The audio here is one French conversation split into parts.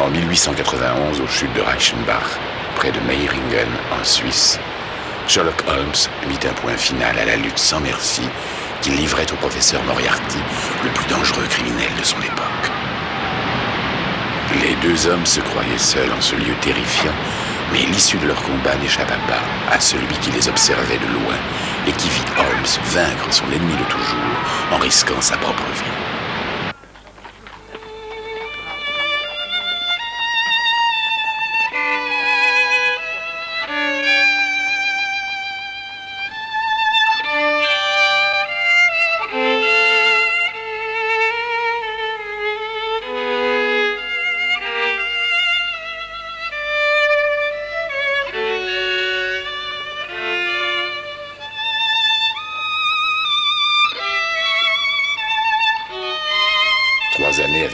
En 1891, aux chutes de Reichenbach, près de Meiringen, en Suisse, Sherlock Holmes mit un point final à la lutte sans merci qu'il livrait au professeur Moriarty, le plus dangereux criminel de son époque. Les deux hommes se croyaient seuls en ce lieu terrifiant, mais l'issue de leur combat n'échappa pas à celui qui les observait de loin et qui vit Holmes vaincre son ennemi de toujours en risquant sa propre vie.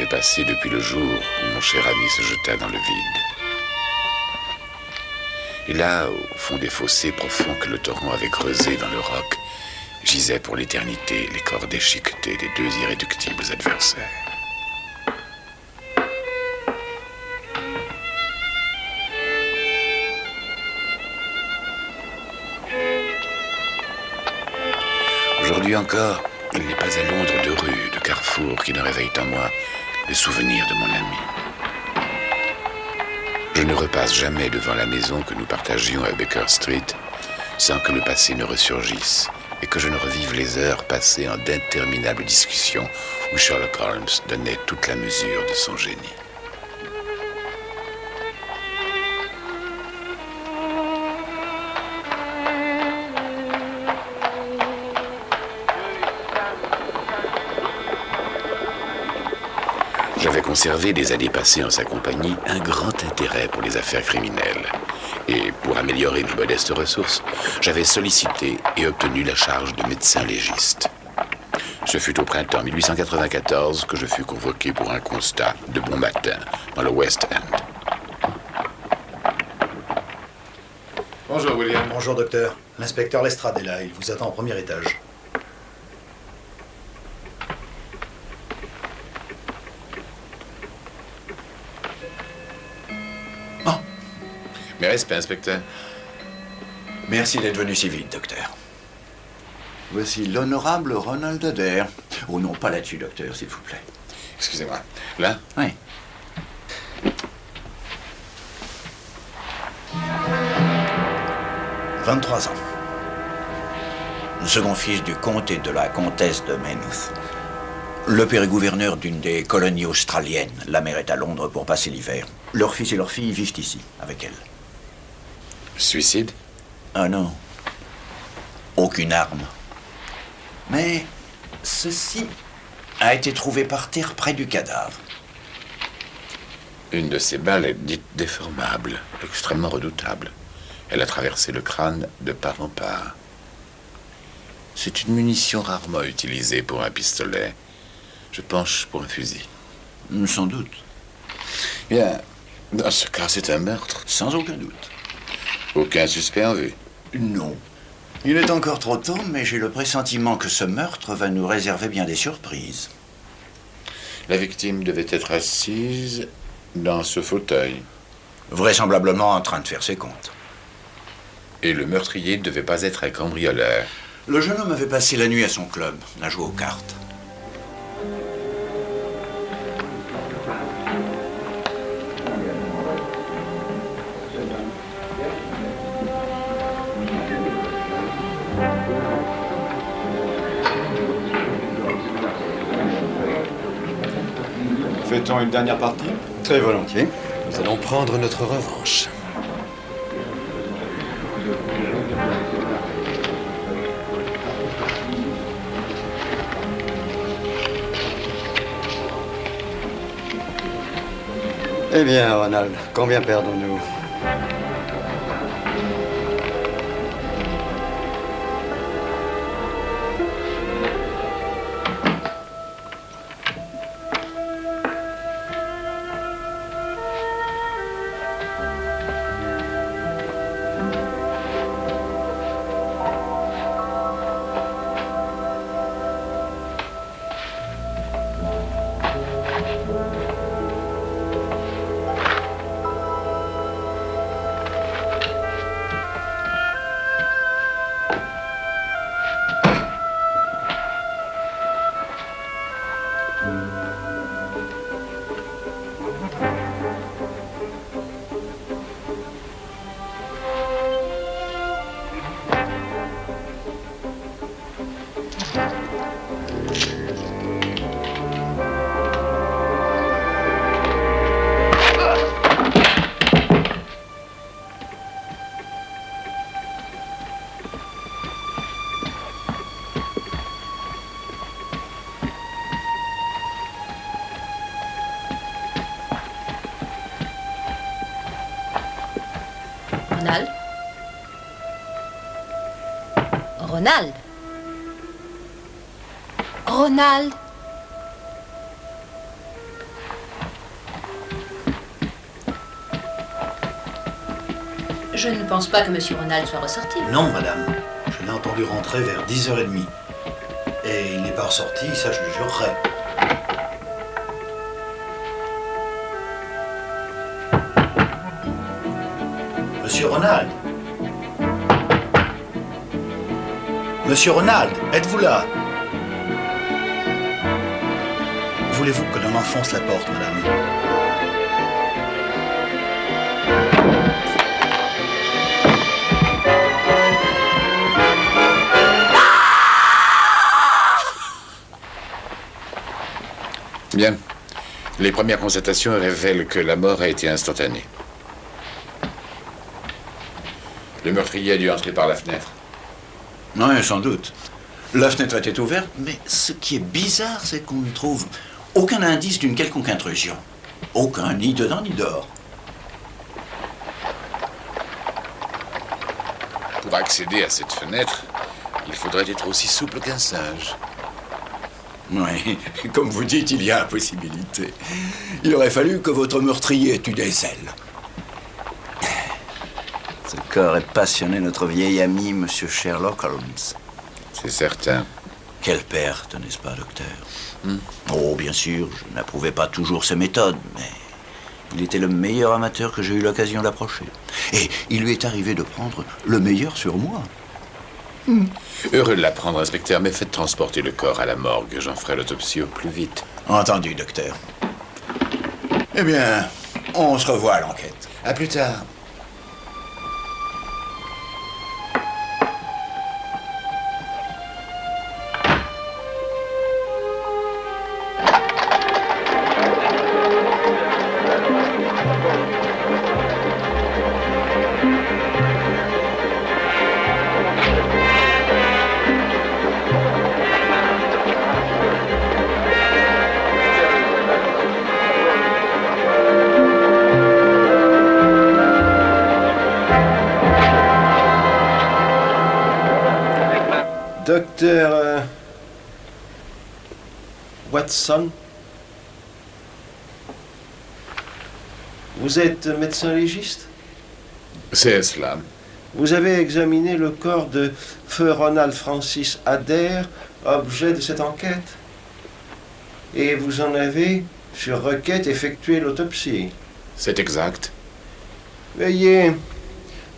Passé depuis le jour où mon cher ami se jeta dans le vide. Et là, au fond des fossés profonds que le torrent avait creusés dans le roc, gisaient pour l'éternité les corps déchiquetés des deux irréductibles adversaires. Aujourd'hui encore, il n'est pas à Londres de rues, de carrefours qui ne réveillent en moi le souvenir de mon ami. Je ne repasse jamais devant la maison que nous partagions à Baker Street sans que le passé ne ressurgisse et que je ne revive les heures passées en d'interminables discussions où Sherlock Holmes donnait toute la mesure de son génie. J'avais conservé des années passées en sa compagnie un grand intérêt pour les affaires criminelles. Et pour améliorer mes modestes ressources, j'avais sollicité et obtenu la charge de médecin légiste. Ce fut au printemps 1894 que je fus convoqué pour un constat de bon matin dans le West End. Bonjour William. Bonjour docteur. L'inspecteur Lestrade est là, il vous attend au premier étage. Mes respects, inspecteur. Merci d'être venu si vite, docteur. Voici l'honorable Ronald Adair. Oh non, pas là-dessus, docteur, s'il vous plaît. Excusez-moi. Là? Oui. « 23 ans. Le second fils du comte et de la comtesse de Maynooth. Le père est gouverneur d'une des colonies australiennes. La mère est à Londres pour passer l'hiver. Leur fils et leur fille vivent ici, avec elle. Suicide? Ah non. Aucune arme. Mais ceci a été trouvé par terre près du cadavre. Une de ces balles est dite déformable, extrêmement redoutable. Elle a traversé le crâne de part en part. C'est une munition rarement utilisée pour un pistolet. Je penche pour un fusil. Sans doute. Bien, dans ce cas, c'est un meurtre. Sans aucun doute. Aucun suspect en vue? Non. Il est encore trop tôt, mais j'ai le pressentiment que ce meurtre va nous réserver bien des surprises. La victime devait être assise dans ce fauteuil. Vraisemblablement en train de faire ses comptes. Et le meurtrier ne devait pas être un cambrioleur. Le jeune homme avait passé la nuit à son club, à jouer aux cartes. Fait-on une dernière partie? Très volontiers. Nous allons prendre notre revanche. Eh bien, Ronald, combien perdons-nous? Ronald? Ronald? Ronald? Je ne pense pas que M. Ronald soit ressorti. Non, madame. Je l'ai entendu rentrer vers 10h30. Et il n'est pas ressorti, ça je le jurerai. Monsieur Ronald? Monsieur Ronald, êtes-vous là? Voulez-vous que l'on enfonce la porte, madame? Bien. Les premières constatations révèlent que la mort a été instantanée. Le meurtrier a dû entrer par la fenêtre. Oui, sans doute. La fenêtre était ouverte, mais ce qui est bizarre, c'est qu'on ne trouve aucun indice d'une quelconque intrusion. Aucun, ni dedans ni dehors. Pour accéder à cette fenêtre, il faudrait être aussi souple qu'un singe. Oui, comme vous dites, il y a impossibilité. Il aurait fallu que votre meurtrier ait eu des ailes. Ce corps est passionné notre vieil ami, Monsieur Sherlock Holmes. C'est certain. Quelle perte, n'est-ce pas, docteur? Oh, bien sûr, je n'approuvais pas toujours ses méthodes, mais il était le meilleur amateur que j'ai eu l'occasion d'approcher. Et il lui est arrivé de prendre le meilleur sur moi. Heureux de l'apprendre, inspecteur, mais faites transporter le corps à la morgue. J'en ferai l'autopsie au plus vite. Entendu, docteur. Eh bien, on se revoit à l'enquête. À plus tard. Docteur Watson, vous êtes médecin légiste? C'est cela. Vous avez examiné le corps de feu Ronald Francis Adair, objet de cette enquête. Et vous en avez, sur requête, effectué l'autopsie. C'est exact. Veuillez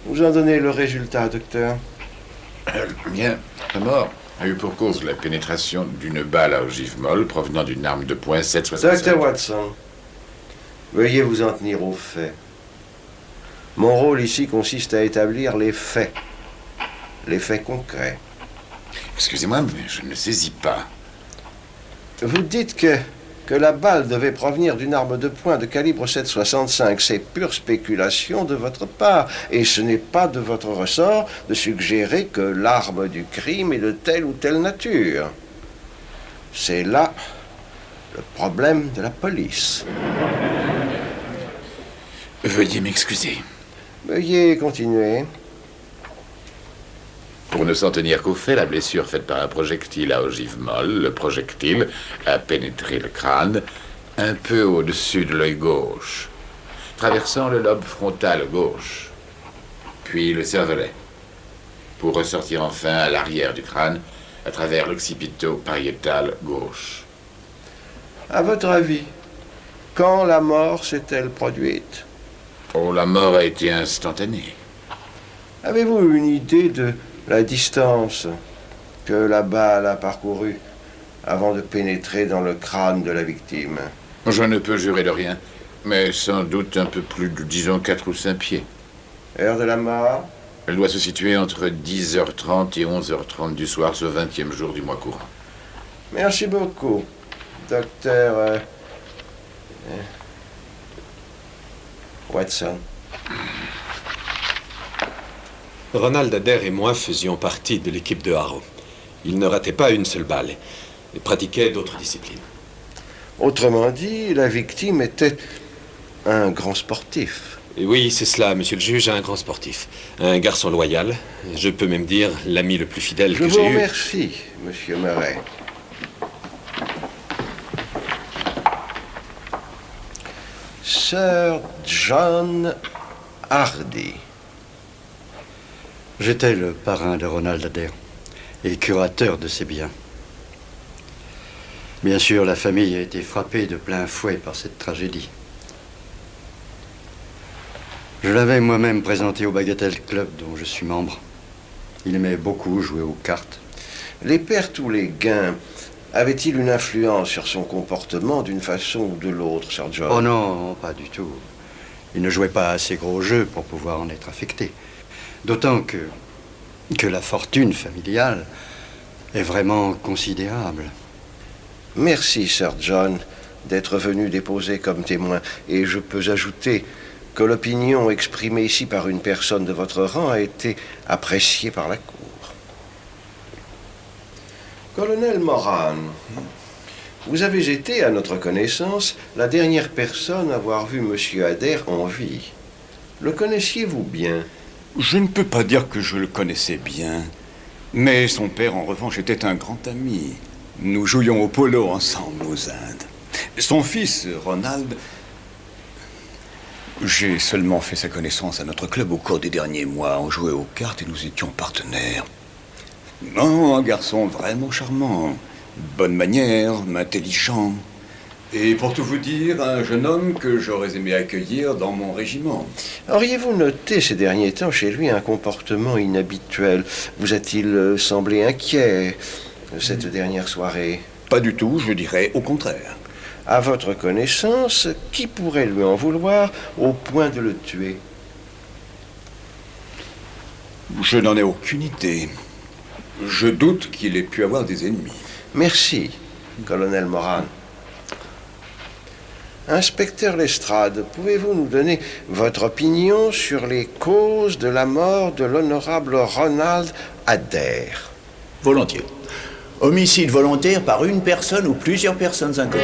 vous en donner le résultat, docteur. Bien. La mort a eu pour cause la pénétration d'une balle à ogive molle provenant d'une arme de poing 7,65. Docteur Watson, veuillez vous en tenir aux faits. Mon rôle ici consiste à établir les faits concrets. Excusez-moi, mais je ne saisis pas. Vous dites que que la balle devait provenir d'une arme de poing de calibre 7,65. C'est pure spéculation de votre part, et ce n'est pas de votre ressort de suggérer que l'arme du crime est de telle ou telle nature. C'est là le problème de la police. Veuillez m'excuser. Veuillez continuer. Pour ne s'en tenir qu'au fait, la blessure faite par un projectile à ogive molle, le projectile a pénétré le crâne un peu au-dessus de l'œil gauche, traversant le lobe frontal gauche, puis le cervelet, pour ressortir enfin à l'arrière du crâne à travers l'occipito-pariétal gauche. À votre avis, quand la mort s'est-elle produite? Oh, la mort a été instantanée. Avez-vous une idée de la distance que la balle a parcourue avant de pénétrer dans le crâne de la victime? Je ne peux jurer de rien, mais sans doute un peu plus de, disons, 4 ou 5 pieds. Heure de la mort? Elle doit se situer entre 10h30 et 11h30 du soir, ce 20e jour du mois courant. Merci beaucoup, docteur Watson. Ronald Adair et moi faisions partie de l'équipe de Harrow. Il ne ratait pas une seule balle et pratiquait d'autres disciplines. Autrement dit, la victime était un grand sportif. Et oui, c'est cela, monsieur le juge, un grand sportif. Un garçon loyal, je peux même dire l'ami le plus fidèle que j'ai eu. Je vous remercie, monsieur Murray. Sir John Hardy. J'étais le parrain de Ronald Adair et curateur de ses biens. Bien sûr, la famille a été frappée de plein fouet par cette tragédie. Je l'avais moi-même présenté au Bagatelle Club dont je suis membre. Il aimait beaucoup jouer aux cartes. Les pertes ou les gains avaient-ils une influence sur son comportement d'une façon ou de l'autre, Sir John? Oh non, pas du tout. Il ne jouait pas assez gros jeux pour pouvoir en être affecté. D'autant que la fortune familiale est vraiment considérable. Merci, Sir John, d'être venu déposer comme témoin. Et je peux ajouter que l'opinion exprimée ici par une personne de votre rang a été appréciée par la Cour. Colonel Moran, vous avez été, à notre connaissance, la dernière personne à avoir vu M. Adair en vie. Le connaissiez-vous bien? Je ne peux pas dire que je le connaissais bien, mais son père, en revanche, était un grand ami. Nous jouions au polo ensemble aux Indes. Son fils, Ronald, j'ai seulement fait sa connaissance à notre club au cours des derniers mois. On jouait aux cartes et nous étions partenaires. Non, un garçon vraiment charmant, bonne manière, intelligent. Et pour tout vous dire, un jeune homme que j'aurais aimé accueillir dans mon régiment. Auriez-vous noté ces derniers temps chez lui un comportement inhabituel? Vous a-t-il semblé inquiet cette dernière soirée? Pas du tout, je dirais au contraire. À votre connaissance, qui pourrait lui en vouloir au point de le tuer? Je n'en ai aucune idée. Je doute qu'il ait pu avoir des ennemis. Merci, colonel Moran. Inspecteur Lestrade, pouvez-vous nous donner votre opinion sur les causes de la mort de l'honorable Ronald Adair? Volontiers. Homicide volontaire par une personne ou plusieurs personnes inconnues.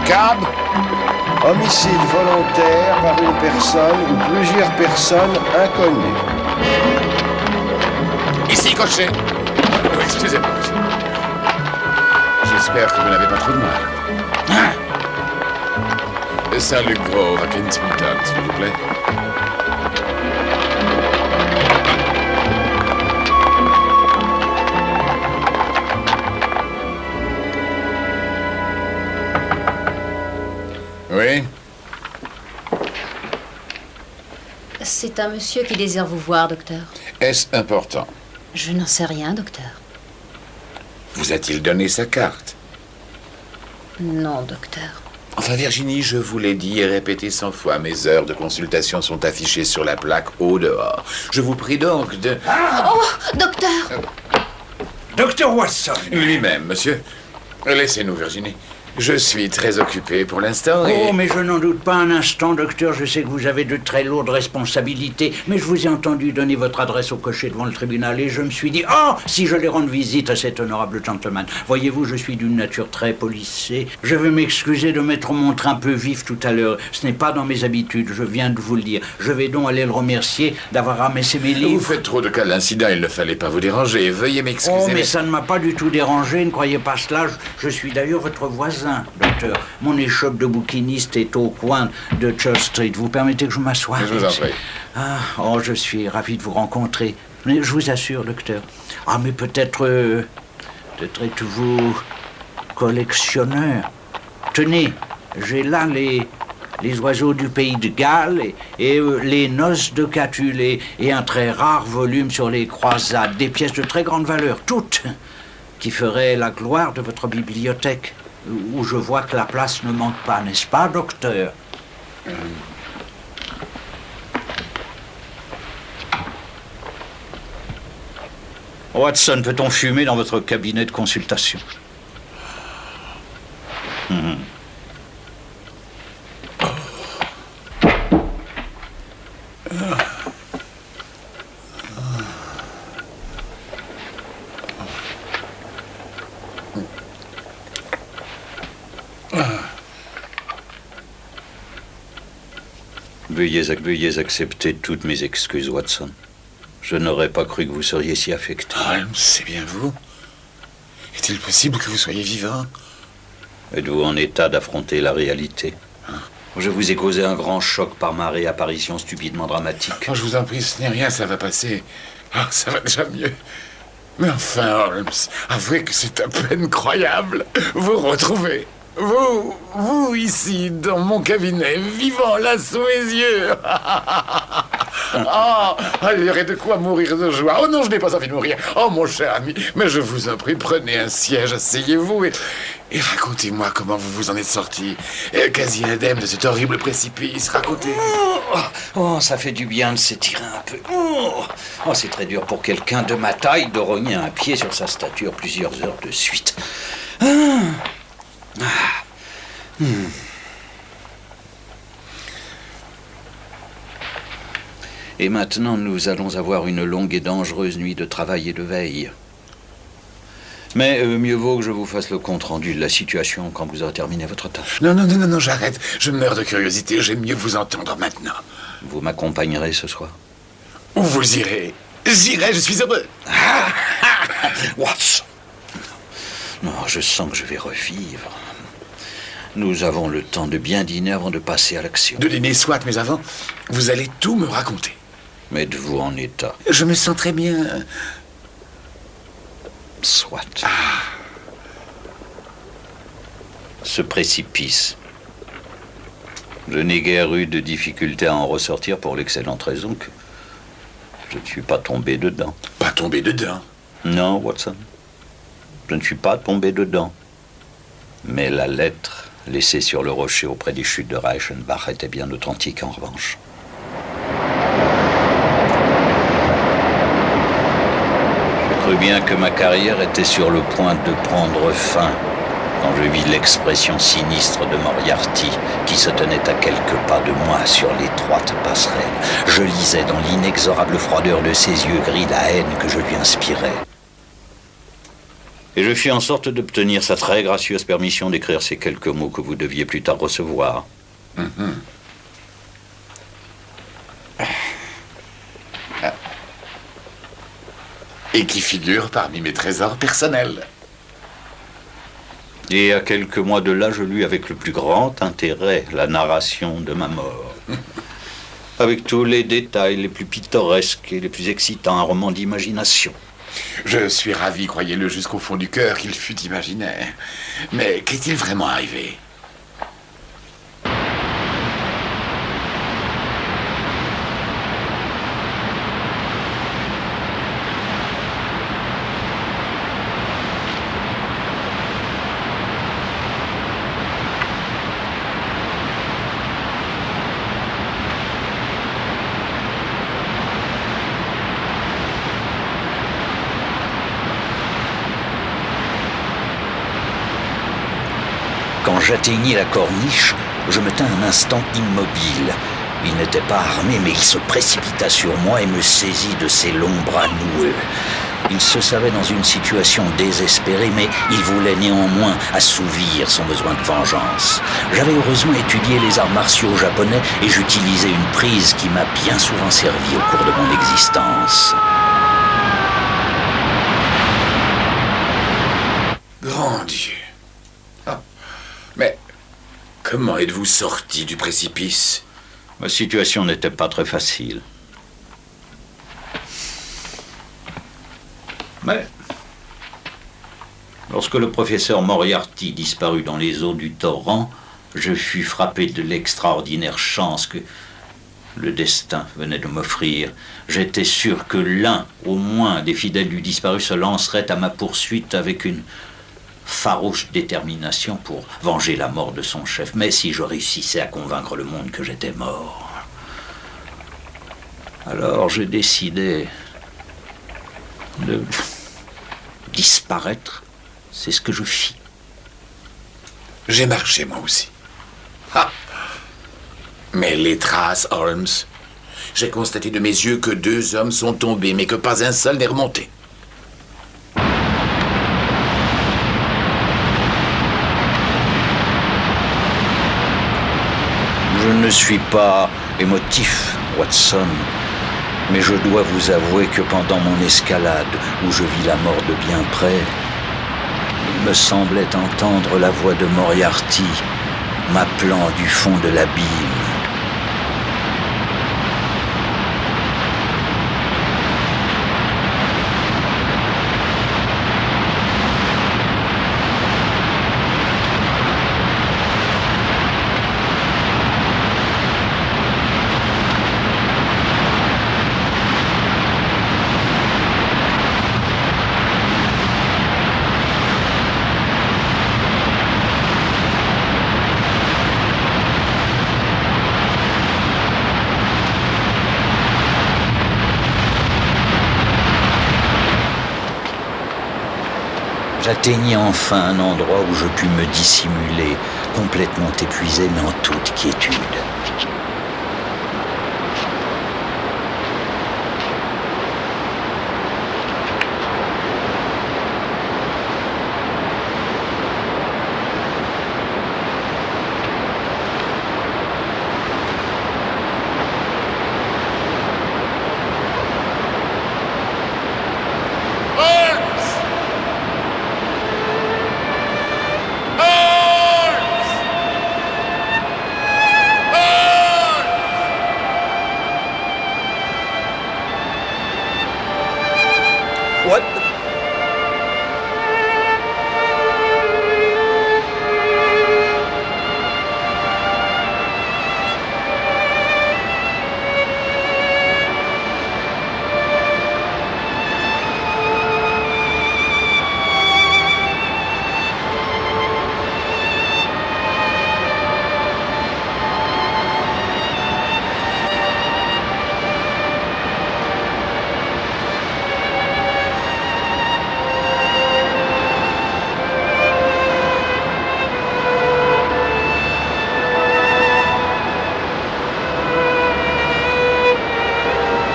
Cab! Homicide volontaire par une personne ou plusieurs personnes inconnues. Ici, cocher! Excusez-moi, monsieur. J'espère que vous n'avez pas trop de mal. Salut, gros, à Kensington, s'il vous plaît. Oui? C'est un monsieur qui désire vous voir, docteur. Est-ce important? Je n'en sais rien, docteur. Vous a-t-il donné sa carte? Non, docteur. Enfin, Virginie, je vous l'ai dit et répété 100 fois, mes heures de consultation sont affichées sur la plaque au dehors. Je vous prie donc de... Oh, docteur! Docteur Watson. Lui-même, monsieur. Laissez-nous, Virginie. Je suis très occupé pour l'instant et... Oh, mais je n'en doute pas un instant, docteur. Je sais que vous avez de très lourdes responsabilités, mais je vous ai entendu donner votre adresse au cocher devant le tribunal et je me suis dit, oh, si j'allais rendre visite à cet honorable gentleman. Voyez-vous, je suis d'une nature très policée. Je veux m'excuser de m'être montré un peu vif tout à l'heure. Ce n'est pas dans mes habitudes, je viens de vous le dire. Je vais donc aller le remercier d'avoir ramassé mes livres. Vous faites trop de cas d'incident, il ne fallait pas vous déranger. Veuillez m'excuser. Oh, mais ça ne m'a pas du tout dérangé, ne croyez pas cela. Je suis d'ailleurs votre voisin. Docteur, mon échoppe de bouquiniste est au coin de Church Street. Vous permettez que je m'assoie? Je vous en prie. Ah, oh, je suis ravi de vous rencontrer. Mais je vous assure, docteur. Ah, mais peut-être êtes-vous collectionneur. Tenez, j'ai là les oiseaux du pays de Galles et les noces de Catulle et un très rare volume sur les croisades. Des pièces de très grande valeur, toutes, qui feraient la gloire de votre bibliothèque. Où je vois que la place ne manque pas, n'est-ce pas, docteur? Watson, peut-on fumer dans votre cabinet de consultation? Veuillez accepter toutes mes excuses, Watson. Je n'aurais pas cru que vous seriez si affecté. Holmes, c'est bien vous? Est-il possible que vous soyez vivant? Êtes-vous en état d'affronter la réalité? Je vous ai causé un grand choc par ma réapparition stupidement dramatique. Oh, je vous en prie, ce n'est rien, ça va passer. Oh, ça va déjà mieux. Mais enfin, Holmes, avouez que c'est à peine croyable. Vous retrouvez. Vous, ici, dans mon cabinet, vivant là sous mes yeux. Il y aurait de quoi mourir de joie. Oh non, je n'ai pas envie de mourir. Oh, mon cher ami, mais je vous en prie, prenez un siège, asseyez-vous et racontez-moi comment vous vous en êtes sorti. Quasi indemne de cet horrible précipice, racontez. Oh, ça fait du bien de s'étirer un peu. Oh, c'est très dur pour quelqu'un de ma taille de rogner un pied sur sa stature plusieurs heures de suite. Et maintenant, nous allons avoir une longue et dangereuse nuit de travail et de veille. Mais mieux vaut que je vous fasse le compte-rendu de la situation quand vous aurez terminé votre tâche. Non, j'arrête. Je meurs de curiosité. J'aime mieux vous entendre maintenant. Vous m'accompagnerez ce soir? Où vous irez? J'irai, je suis heureux. Watson! Non, je sens que je vais revivre. Nous avons le temps de bien dîner avant de passer à l'action. De dîner, soit, mais avant, vous allez tout me raconter. Mais êtes-vous en état? Je me sens très bien. Soit. Ce précipice. Je n'ai guère eu de difficulté à en ressortir pour l'excellente raison que je ne suis pas tombé dedans. Pas tombé dedans? Non, Watson. Je ne suis pas tombé dedans. Mais la lettre laissée sur le rocher auprès des chutes de Reichenbach était bien authentique en revanche. Je crus bien que ma carrière était sur le point de prendre fin quand je vis l'expression sinistre de Moriarty qui se tenait à quelques pas de moi sur l'étroite passerelle. Je lisais dans l'inexorable froideur de ses yeux gris la haine que je lui inspirais. Et je fis en sorte d'obtenir sa très gracieuse permission d'écrire ces quelques mots que vous deviez plus tard recevoir. Et qui figure parmi mes trésors personnels. Et à quelques mois de là, je lus avec le plus grand intérêt la narration de ma mort. Avec tous les détails les plus pittoresques et les plus excitants, un roman d'imagination. Je suis ravi, croyez-le, jusqu'au fond du cœur qu'il fût imaginaire. Mais qu'est-il vraiment arrivé? Quand j'atteignis la corniche, je me tins un instant immobile. Il n'était pas armé, mais il se précipita sur moi et me saisit de ses longs bras noueux. Il se savait dans une situation désespérée, mais il voulait néanmoins assouvir son besoin de vengeance. J'avais heureusement étudié les arts martiaux japonais et j'utilisais une prise qui m'a bien souvent servi au cours de mon existence. Grand Dieu. Ah. Mais comment êtes-vous sorti du précipice? Ma situation n'était pas très facile. Mais lorsque le professeur Moriarty disparut dans les eaux du torrent, je fus frappé de l'extraordinaire chance que le destin venait de m'offrir. J'étais sûr que l'un, au moins, des fidèles du disparu se lancerait à ma poursuite avec une farouche détermination pour venger la mort de son chef. Mais si je réussissais à convaincre le monde que j'étais mort, alors je décidai de disparaître. C'est ce que je fis. J'ai marché, moi aussi. Ah. Mais les traces, Holmes. J'ai constaté de mes yeux que 2 hommes sont tombés, mais que pas un seul n'est remonté. Je ne suis pas émotif, Watson, mais je dois vous avouer que pendant mon escalade, où je vis la mort de bien près, il me semblait entendre la voix de Moriarty m'appelant du fond de l'abîme. J'atteignis enfin un endroit où je pus me dissimuler, complètement épuisé mais en toute quiétude.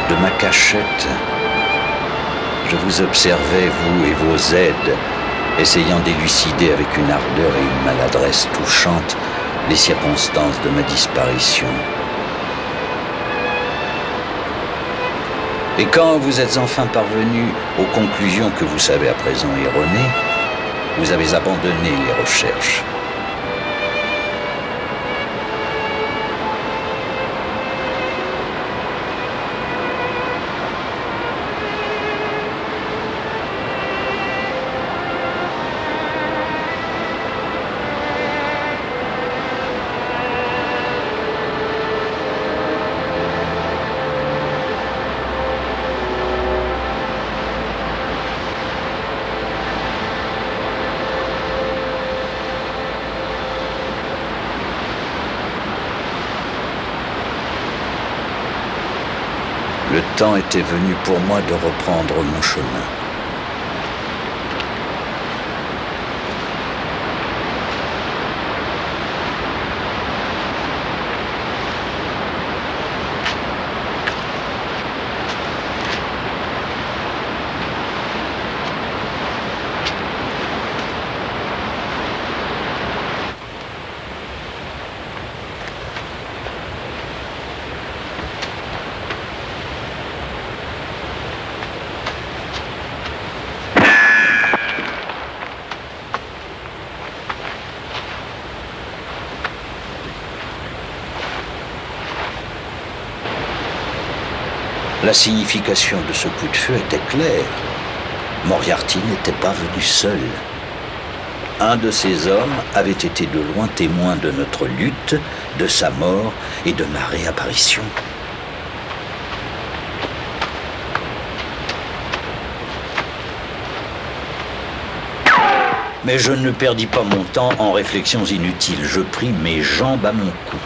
De ma cachette, je vous observais, vous et vos aides, essayant d'élucider avec une ardeur et une maladresse touchantes les circonstances de ma disparition. Et quand vous êtes enfin parvenu aux conclusions que vous savez à présent erronées, vous avez abandonné les recherches. Le temps était venu pour moi de reprendre mon chemin. La signification de ce coup de feu était claire. Moriarty n'était pas venu seul. Un de ces hommes avait été de loin témoin de notre lutte, de sa mort et de ma réapparition. Mais je ne perdis pas mon temps en réflexions inutiles. Je pris mes jambes à mon cou.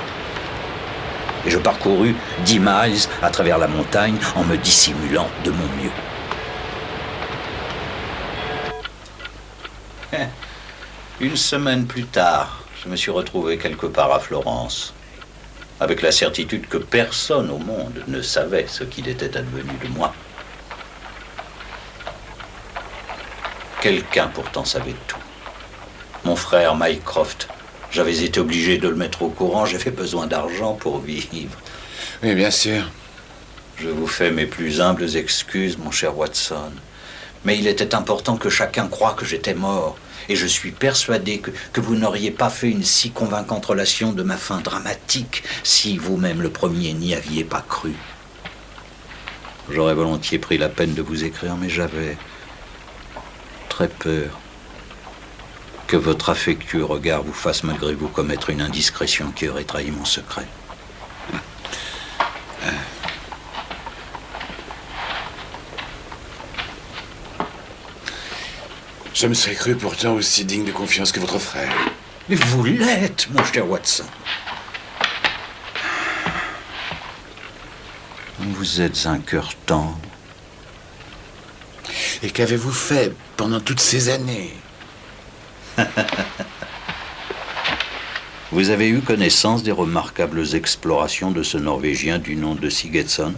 Et je parcourus 10 miles à travers la montagne en me dissimulant de mon mieux. Une semaine plus tard, je me suis retrouvé quelque part à Florence, avec la certitude que personne au monde ne savait ce qu'il était advenu de moi. Quelqu'un pourtant savait tout. Mon frère Mycroft. J'avais été obligé de le mettre au courant, j'avais besoin d'argent pour vivre. Oui, bien sûr. Je vous fais mes plus humbles excuses, mon cher Watson. Mais il était important que chacun croie que j'étais mort. Et je suis persuadé que vous n'auriez pas fait une si convaincante relation de ma fin dramatique si vous-même le premier n'y aviez pas cru. J'aurais volontiers pris la peine de vous écrire, mais j'avais très peur que votre affectueux regard vous fasse malgré vous commettre une indiscrétion qui aurait trahi mon secret. Je me serais cru pourtant aussi digne de confiance que votre frère. Mais vous l'êtes, mon cher Watson. Vous êtes un cœur tendre. Et qu'avez-vous fait pendant toutes ces années? Vous avez eu connaissance des remarquables explorations de ce Norvégien du nom de Sigurdsson?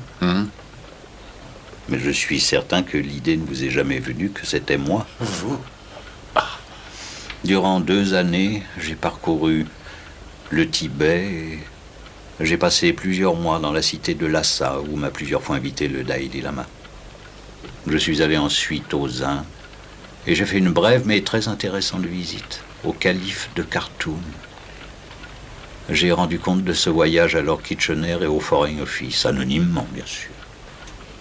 Mais je suis certain que l'idée ne vous est jamais venue que c'était moi. Vous? Durant 2 années, j'ai parcouru le Tibet et j'ai passé plusieurs mois dans la cité de Lhasa où m'a plusieurs fois invité le Dalai Lama. Je suis allé ensuite aux Indes et j'ai fait une brève mais très intéressante visite au calife de Khartoum. J'ai rendu compte de ce voyage à Lord Kitchener et au Foreign Office, anonymement bien sûr.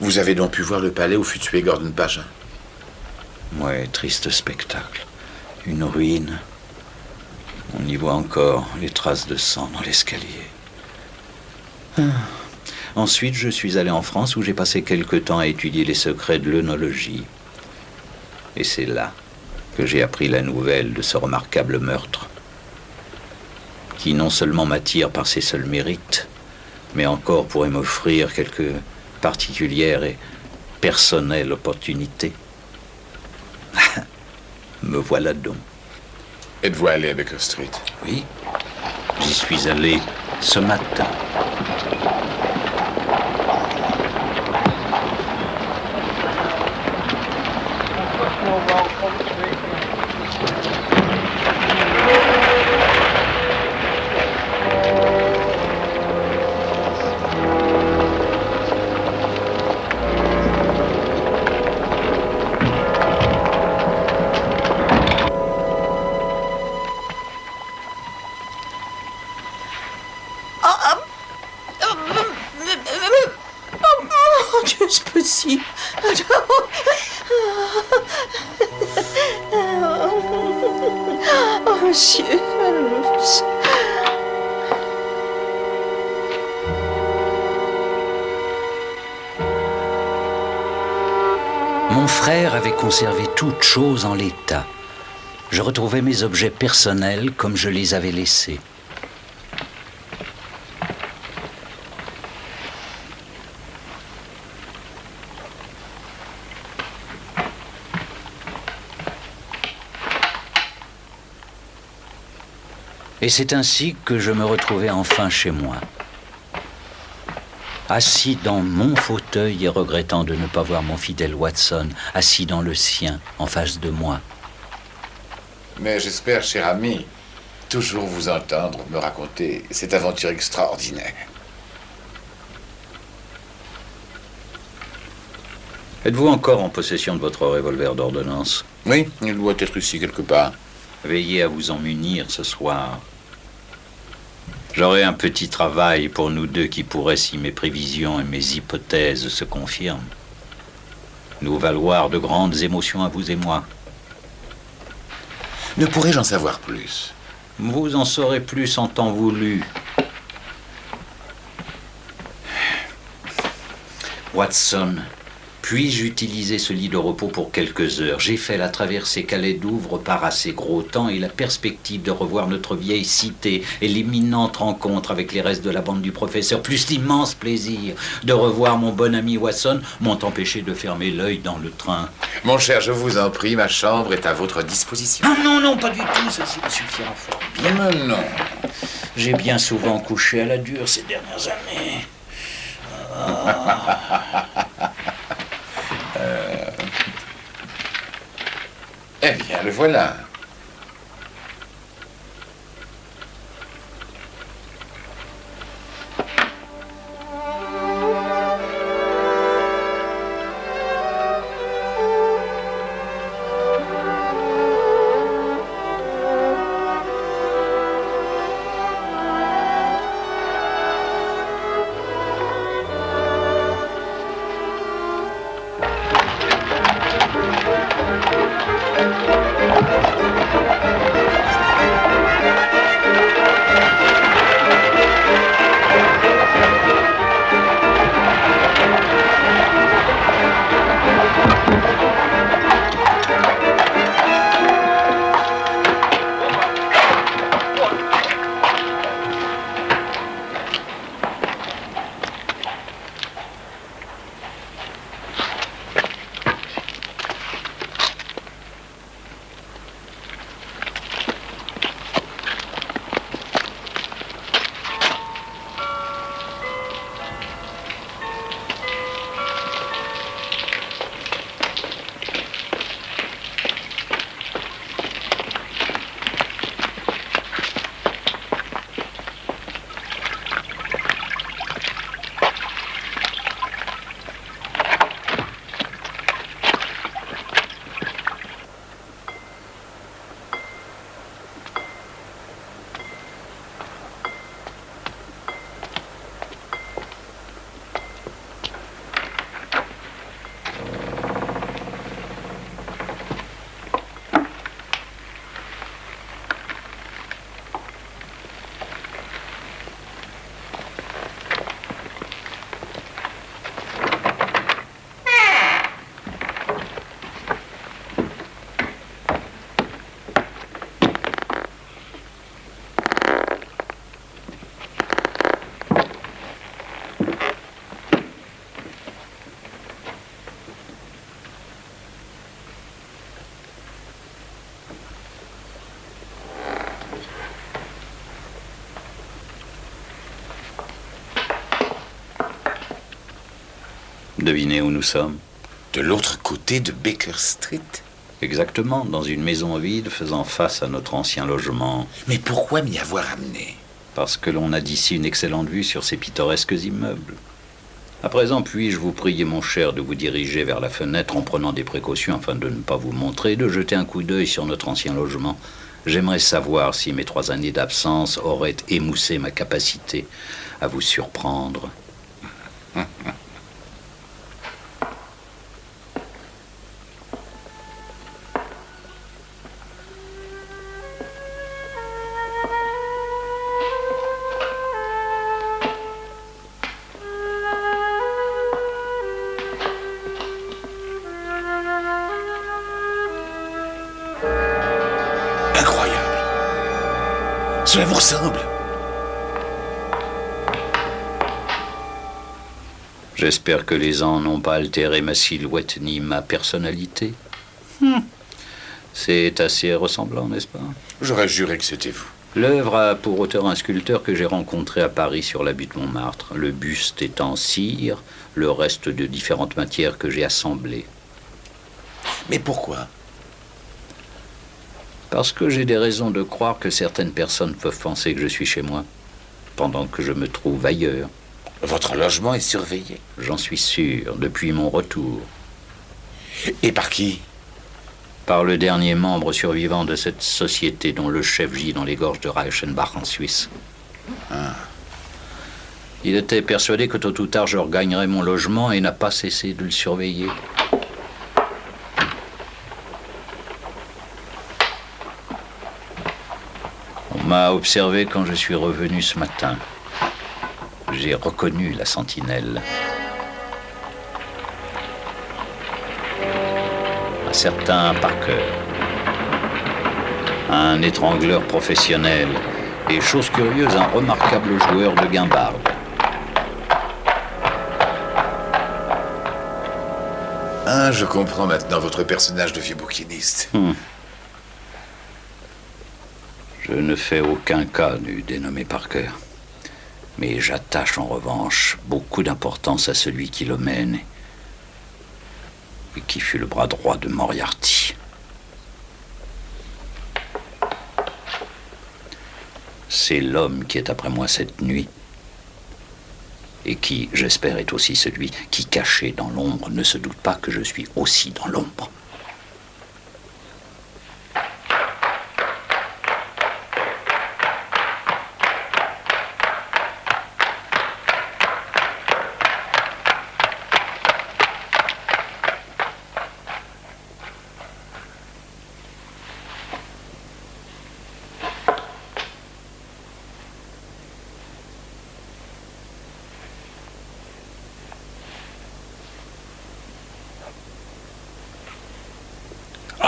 Vous avez donc pu voir le palais où fut tué Gordon Pacha? Ouais, triste spectacle. Une ruine. On y voit encore les traces de sang dans l'escalier. Ensuite, je suis allé en France où j'ai passé quelque temps à étudier les secrets de l'œnologie. Et c'est là que j'ai appris la nouvelle de ce remarquable meurtre, qui non seulement m'attire par ses seuls mérites, mais encore pourrait m'offrir quelques particulières et personnelles opportunités. Me voilà donc. Êtes-vous allé à Baker Street? Oui, j'y suis allé ce matin. Mon frère avait conservé toutes choses en l'état. Je retrouvais mes objets personnels comme je les avais laissés. Et c'est ainsi que je me retrouvais enfin chez moi. Assis dans mon fauteuil et regrettant de ne pas voir mon fidèle Watson, assis dans le sien, en face de moi. Mais j'espère, cher ami, toujours vous entendre me raconter cette aventure extraordinaire. Êtes-vous encore en possession de votre revolver d'ordonnance? Oui, il doit être ici quelque part. Veillez à vous en munir ce soir. J'aurai un petit travail pour nous deux qui pourrait, si mes prévisions et mes hypothèses se confirment, nous valoir de grandes émotions à vous et moi. Ne pourrais-je en savoir plus? Vous en saurez plus en temps voulu. Watson, puis-je utiliser ce lit de repos pour quelques heures? J'ai fait la traversée Calais-Douvres par assez gros temps et la perspective de revoir notre vieille cité et l'imminente rencontre avec les restes de la bande du professeur, plus l'immense plaisir de revoir mon bon ami Watson, m'ont empêché de fermer l'œil dans le train. Mon cher, je vous en prie, ma chambre est à votre disposition. Ah non, non, pas du tout, ceci me suffira fort bien. Non, non. J'ai bien souvent couché à la dure ces dernières années. Eh bien, le voilà. Devinez où nous sommes? De l'autre côté de Baker Street? Exactement, dans une maison vide faisant face à notre ancien logement. Mais pourquoi m'y avoir amené? Parce que l'on a d'ici une excellente vue sur ces pittoresques immeubles. À présent, puis-je vous prier, mon cher, de vous diriger vers la fenêtre en prenant des précautions afin de ne pas vous montrer et de jeter un coup d'œil sur notre ancien logement. J'aimerais savoir si mes 3 années d'absence auraient émoussé ma capacité à vous surprendre. Cela vous ressemble? J'espère que les ans n'ont pas altéré ma silhouette ni ma personnalité. C'est assez ressemblant, n'est-ce pas? J'aurais juré que c'était vous. L'œuvre a pour auteur un sculpteur que j'ai rencontré à Paris sur la butte Montmartre. Le buste est en cire, le reste de différentes matières que j'ai assemblées. Mais pourquoi? Parce que j'ai des raisons de croire que certaines personnes peuvent penser que je suis chez moi, pendant que je me trouve ailleurs. Votre logement est surveillé? J'en suis sûr, depuis mon retour. Et par qui? Par le dernier membre survivant de cette société dont le chef gît dans les gorges de Reichenbach en Suisse. Il était persuadé que tôt ou tard je regagnerais mon logement et n'a pas cessé de le surveiller. On m'a observé quand je suis revenu ce matin. J'ai reconnu la sentinelle. Un certain Parker. Un étrangleur professionnel. Et chose curieuse, un remarquable joueur de guimbarde. Ah, je comprends maintenant votre personnage de vieux bouquiniste. Je ne fais aucun cas du dénommé Parker. Mais j'attache en revanche beaucoup d'importance à celui qui le mène et qui fut le bras droit de Moriarty. C'est l'homme qui est après moi cette nuit et qui, j'espère, est aussi celui qui, caché dans l'ombre, ne se doute pas que je suis aussi dans l'ombre.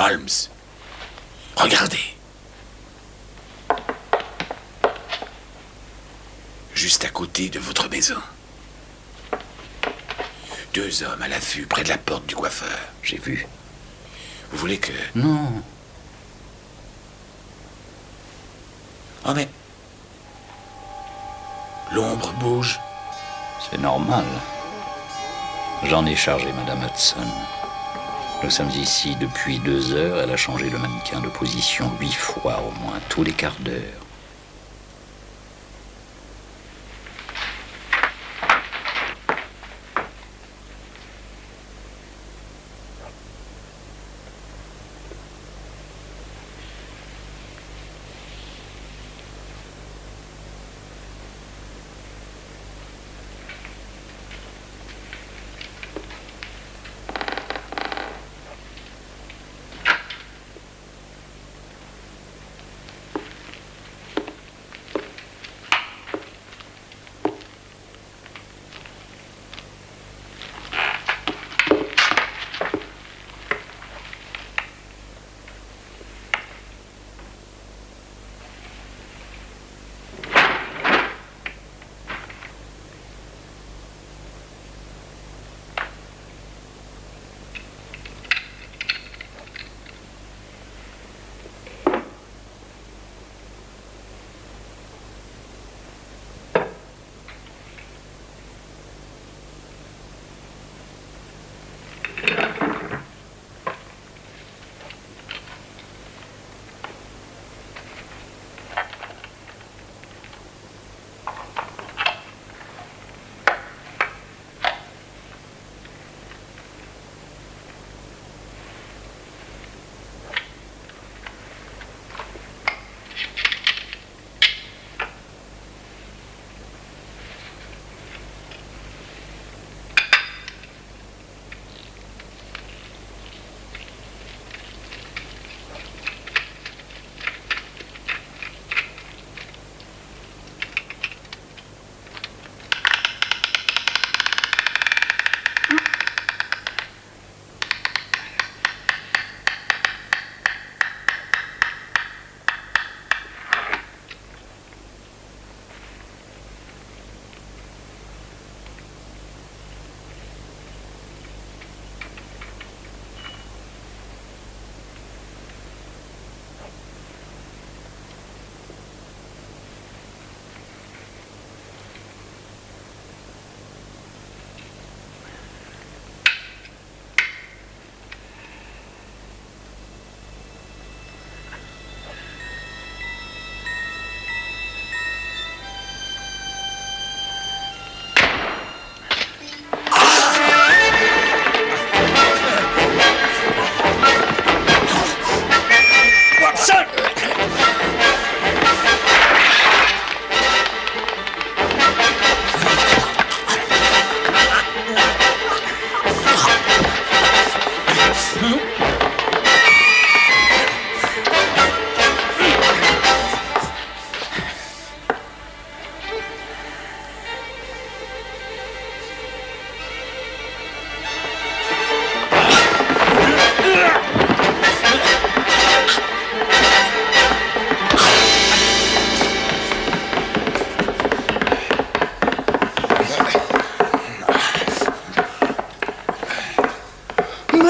Holmes, regardez. Juste à côté de votre maison. 2 hommes à l'affût près de la porte du coiffeur. J'ai vu. Vous voulez que... Non. Oh mais... L'ombre bouge. C'est normal. J'en ai chargé Madame Hudson. Nous sommes ici depuis 2 heures. Elle a changé le mannequin de position 8 fois au moins, tous les quarts d'heure.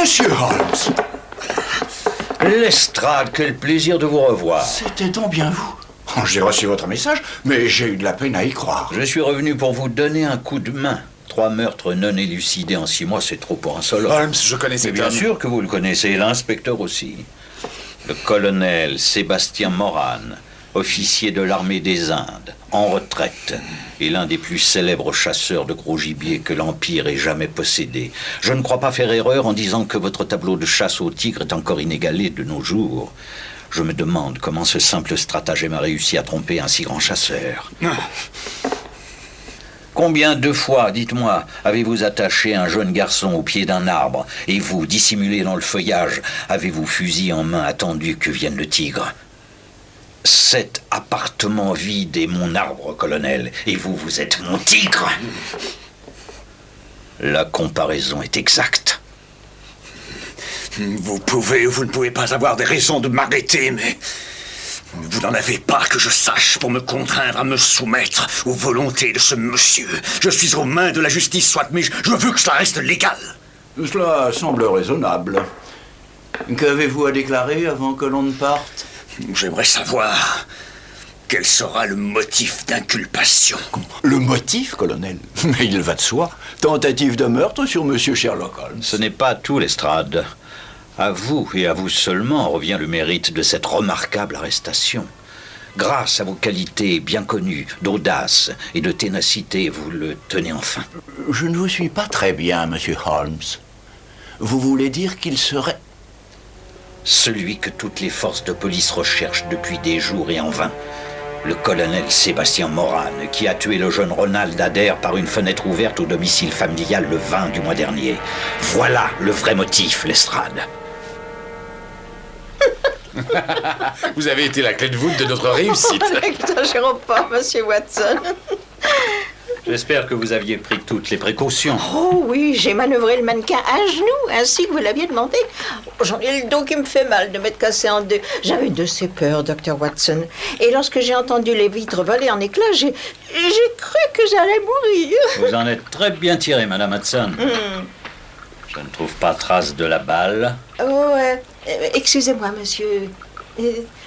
Monsieur Holmes! Lestrade, quel plaisir de vous revoir. C'était donc bien vous. Oh, j'ai reçu votre message, mais j'ai eu de la peine à y croire. Je suis revenu pour vous donner un coup de main. 3 meurtres non élucidés en 6 mois, c'est trop pour un seul homme. Holmes, je connais Mais cet bien homme. sûr que vous le connaissez, l'inspecteur aussi. Le colonel Sébastien Moran, officier de l'armée des Indes, en retraite, et l'un des plus célèbres chasseurs de gros gibier que l'Empire ait jamais possédé. Je ne crois pas faire erreur en disant que votre tableau de chasse au tigre est encore inégalé de nos jours. Je me demande comment ce simple stratagème a réussi à tromper un si grand chasseur. Combien de fois, dites-moi, avez-vous attaché un jeune garçon au pied d'un arbre et vous, dissimulé dans le feuillage, avez-vous fusil en main attendu que vienne le tigre? Cet appartement vide est mon arbre, colonel, et vous, vous êtes mon tigre. La comparaison est exacte. Vous ne pouvez pas avoir des raisons de m'arrêter, mais... Vous n'en avez pas que je sache pour me contraindre à me soumettre aux volontés de ce monsieur. Je suis aux mains de la justice, soit, mais je veux que cela reste légal. Cela semble raisonnable. Qu'avez-vous à déclarer avant que l'on ne parte? J'aimerais savoir quel sera le motif d'inculpation. Le motif, colonel? Mais il va de soi. Tentative de meurtre sur monsieur Sherlock Holmes. Ce n'est pas tout, Lestrade. À vous, et à vous seulement, revient le mérite de cette remarquable arrestation. Grâce à vos qualités bien connues, d'audace et de ténacité, vous le tenez enfin. Je ne vous suis pas très bien, monsieur Holmes. Vous voulez dire qu'il serait... Celui que toutes les forces de police recherchent depuis des jours et en vain. Le colonel Sébastien Moran, qui a tué le jeune Ronald Adair par une fenêtre ouverte au domicile familial le 20 du mois dernier. Voilà le vrai motif, Lestrade. Vous avez été la clé de voûte de notre réussite. N'exagérons pas, monsieur Watson. J'espère que vous aviez pris toutes les précautions. Oh oui, j'ai manœuvré le mannequin à genoux, ainsi que vous l'aviez demandé. J'en ai le dos qui me fait mal de m'être cassé en deux. J'avais de ces peurs, Dr. Watson. Et lorsque j'ai entendu les vitres voler en éclats, j'ai cru que j'allais mourir. Vous en êtes très bien tiré, Madame Hudson. Je ne trouve pas trace de la balle. Oh, excusez-moi, monsieur.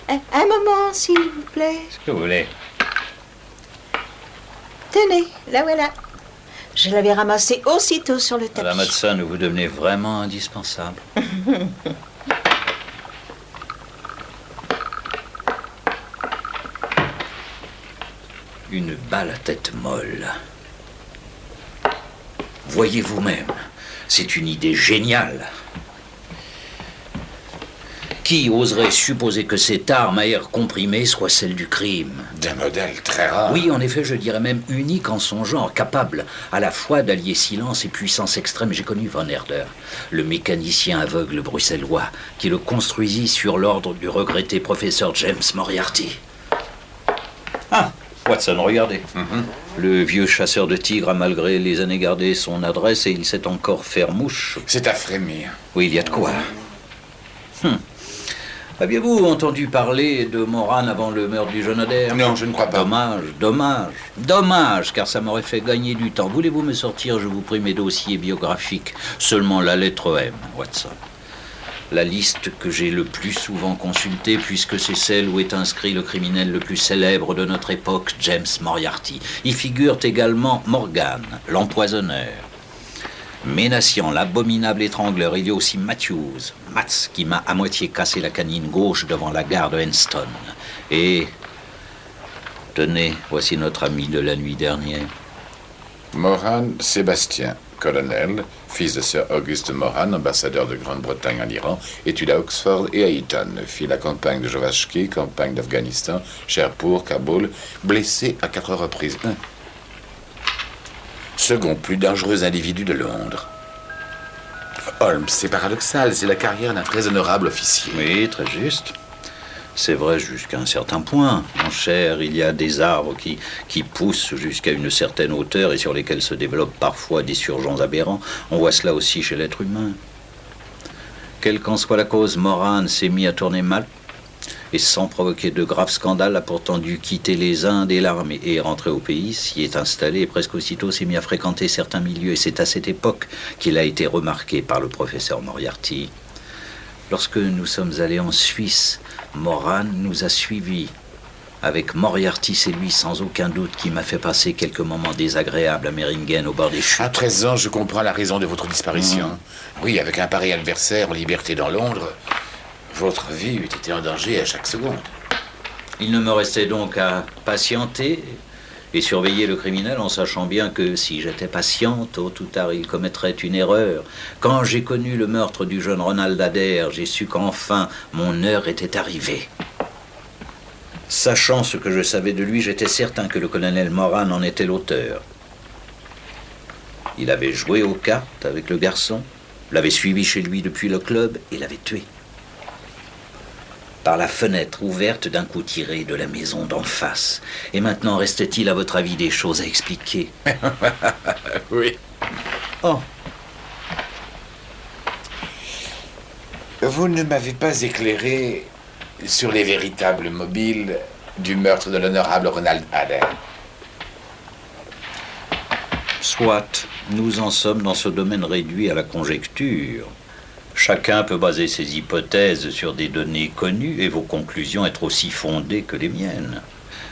Un moment, s'il vous plaît. Ce que vous voulez. Tenez, la voilà. Je l'avais ramassée aussitôt sur le tapis. Madame Hudson, vous devenez vraiment indispensable. Une balle à tête molle. Voyez vous-même, c'est une idée géniale. Qui oserait supposer que cette arme à air comprimé soit celle du crime? D'un modèle très rare. Oui, en effet, je dirais même unique en son genre, capable à la fois d'allier silence et puissance extrême. J'ai connu Von Herder, le mécanicien aveugle bruxellois, qui le construisit sur l'ordre du regretté professeur James Moriarty. Ah, Watson, regardez. Le vieux chasseur de tigres a malgré les années gardé son adresse et il sait encore faire mouche. C'est à frémir. Oui, il y a de quoi. Aviez-vous entendu parler de Moran avant le meurtre du jeune Adair? Non, je ne crois pas. Dommage, car ça m'aurait fait gagner du temps. Voulez-vous me sortir, je vous prie, mes dossiers biographiques? Seulement la lettre M, Watson. La liste que j'ai le plus souvent consultée, puisque c'est celle où est inscrit le criminel le plus célèbre de notre époque, James Moriarty. Y figurent également Morgan, l'empoisonneur. Ménassian, l'abominable étrangleur. Il y a aussi Matthews, Mats, qui m'a à moitié cassé la canine gauche devant la gare de Henston. Et... tenez, voici notre ami de la nuit dernière. Moran Sébastien, colonel, fils de Sir Auguste Moran, ambassadeur de Grande-Bretagne en Iran, étude à Oxford et à Eton, fit la campagne de Jovashki, campagne d'Afghanistan, Sherpur, Kaboul, blessé à 4 reprises. Second plus dangereux individu de Londres. Holmes, c'est paradoxal, c'est la carrière d'un très honorable officier. Oui, très juste. C'est vrai jusqu'à un certain point. Mon cher, il y a des arbres qui poussent jusqu'à une certaine hauteur et sur lesquels se développent parfois des surgeons aberrants. On voit cela aussi chez l'être humain. Quelle qu'en soit la cause, Moran s'est mis à tourner mal. Et sans provoquer de graves scandales, a pourtant dû quitter les Indes et l'armée et rentrer au pays, s'y est installé et presque aussitôt s'est mis à fréquenter certains milieux. Et c'est à cette époque qu'il a été remarqué par le professeur Moriarty. Lorsque nous sommes allés en Suisse, Moran nous a suivis. Avec Moriarty, c'est lui sans aucun doute qui m'a fait passer quelques moments désagréables à Meiringen au bord des chutes. À 13 ans, je comprends la raison de votre disparition. Oui, avec un pareil adversaire en liberté dans Londres, votre vie eût été en danger à chaque seconde. Il ne me restait donc qu'à patienter et surveiller le criminel en sachant bien que si j'étais patient, tôt ou tard il commettrait une erreur. Quand j'ai connu le meurtre du jeune Ronald Adair, j'ai su qu'enfin mon heure était arrivée. Sachant ce que je savais de lui, j'étais certain que le colonel Moran en était l'auteur. Il avait joué aux cartes avec le garçon, l'avait suivi chez lui depuis le club et l'avait tué. Par la fenêtre ouverte d'un coup tiré de la maison d'en face. Et maintenant, reste-t-il à votre avis des choses à expliquer? Oui. Oh. Vous ne m'avez pas éclairé sur les véritables mobiles du meurtre de l'honorable Ronald Adair. Soit, nous en sommes dans ce domaine réduit à la conjecture. Chacun peut baser ses hypothèses sur des données connues et vos conclusions être aussi fondées que les miennes.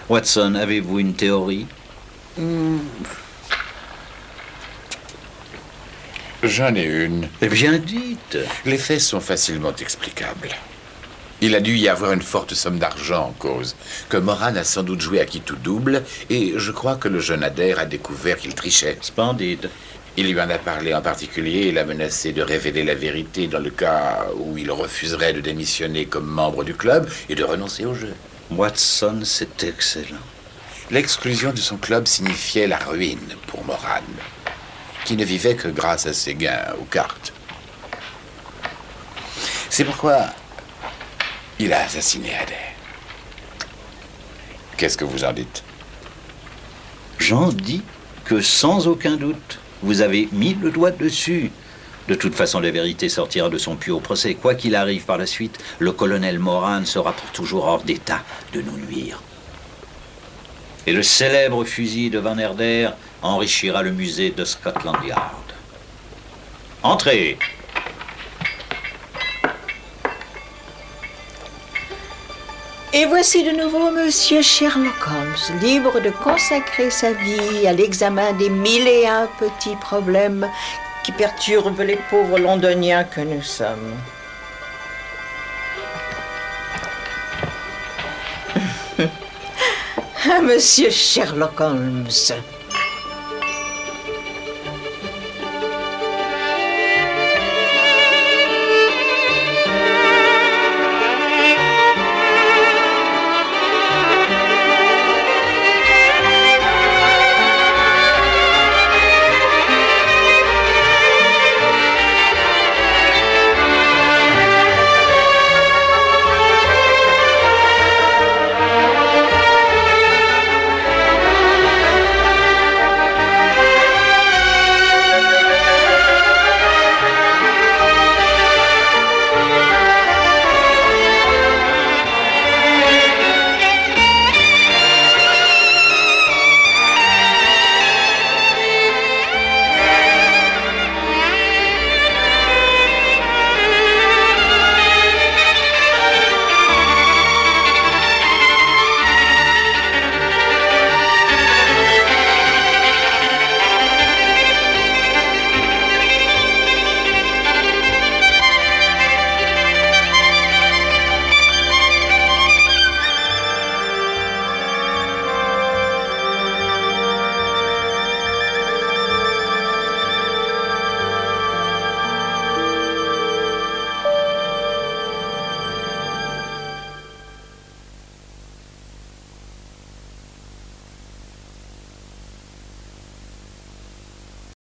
Watson, avez-vous une théorie? J'en ai une. Eh bien, dites. Les faits sont facilement explicables. Il a dû y avoir une forte somme d'argent en cause, que Moran a sans doute joué à qui tout double, et je crois que le jeune Adair a découvert qu'il trichait. Splendide. Il lui en a parlé en particulier et l'a menacé de révéler la vérité dans le cas où il refuserait de démissionner comme membre du club et de renoncer au jeu. Watson, c'est excellent. L'exclusion de son club signifiait la ruine pour Moran, qui ne vivait que grâce à ses gains aux cartes. C'est pourquoi il a assassiné Adair. Qu'est-ce que vous en dites? J'en dis que sans aucun doute, vous avez mis le doigt dessus. De toute façon, la vérité sortira de son puits au procès. Quoi qu'il arrive par la suite, le colonel Moran sera pour toujours hors d'état de nous nuire. Et le célèbre fusil de Van Herder enrichira le musée de Scotland Yard. Entrez! Et voici de nouveau Monsieur Sherlock Holmes, libre de consacrer sa vie à l'examen des 1001 petits problèmes qui perturbent les pauvres londoniens que nous sommes. Monsieur Sherlock Holmes.